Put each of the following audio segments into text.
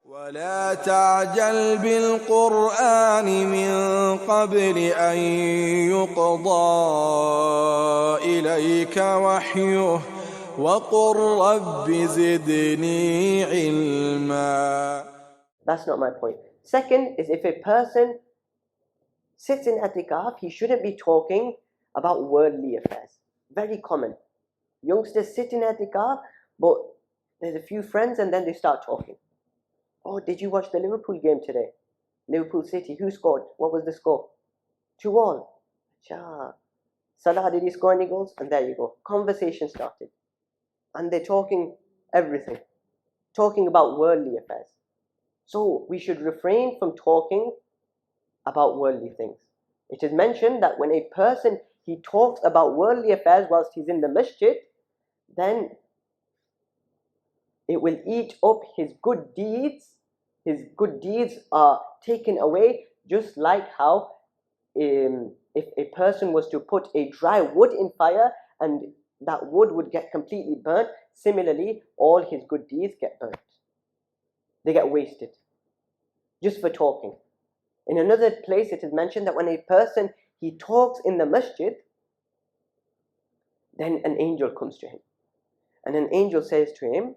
ولا تعجل بالقرآن من قبل أن يقضى إليك وحيه وقل رب زدني علما. That's not my point. Second is, if a person sits in i'tikaf, he shouldn't be talking about worldly affairs. Very common. Youngsters sit in i'tikaf, but there's a few friends and then they start talking. Oh, did you watch the Liverpool game today? Liverpool City, who scored? What was the score? 2-2. Cha. Salah, did he score any goals? And there you go. Conversation started. And they're talking everything. Talking about worldly affairs. So we should refrain from talking about worldly things. It is mentioned that when a person, he talks about worldly affairs whilst he's in the masjid, then it will eat up his good deeds. His good deeds are taken away, just like how if a person was to put a dry wood in fire and that wood would get completely burnt, similarly, all his good deeds get burnt. They get wasted, just for talking. In another place, it is mentioned that when a person, he talks in the masjid, then an angel comes to him. And an angel says to him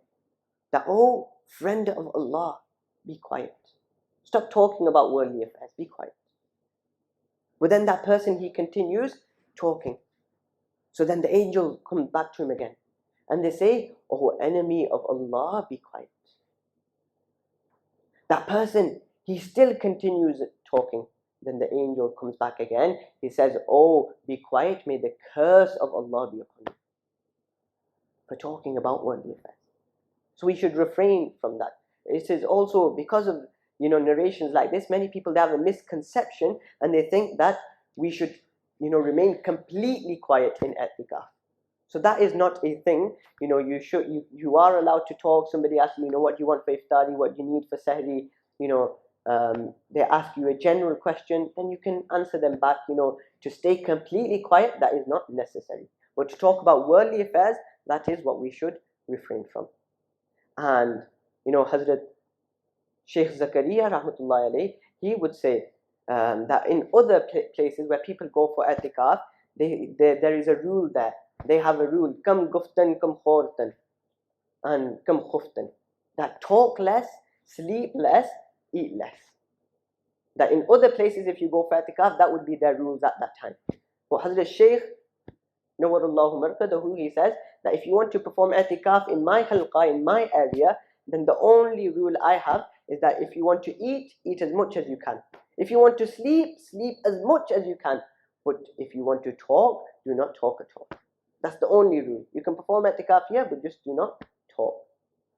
that, oh, friend of Allah, be quiet. Stop talking about worldly affairs, be quiet. But then that person, he continues talking. So then the angel comes back to him again. And they say, oh, enemy of Allah, be quiet. That person, he still continues talking. Then the angel comes back again. He says, oh, be quiet, may the curse of Allah be upon you. For talking about worldly affairs. So we should refrain from that. It is also because of narrations like this, many people, they have a misconception and they think that we should remain completely quiet in i'tikaf. So that is not a thing. You are allowed to talk. Somebody asks you, what do you want for iftari, what do you need for sahri, they ask you a general question, then you can answer them back. To stay completely quiet, that is not necessary. But to talk about worldly affairs, that is what we should refrain from. And Hazrat Sheikh Zakaria rahmatullahi alayhi, he would say that in other places where people go for i'tikaf, there is a rule there. They have a rule, kam guftan, kam khortan, and kam khuftan. That talk less, sleep less, eat less. That in other places, if you go for i'tikaf, that would be their rules at that time. But Hazrat Sheikh, Nawarullahu markadahu, he says that if you want to perform i'tikaf in my halqa, in my area, then the only rule I have is that if you want to eat, eat as much as you can. If you want to sleep, sleep as much as you can. But if you want to talk, do not talk at all. That's the only rule. You can perform i'tikaf here, but just do not talk.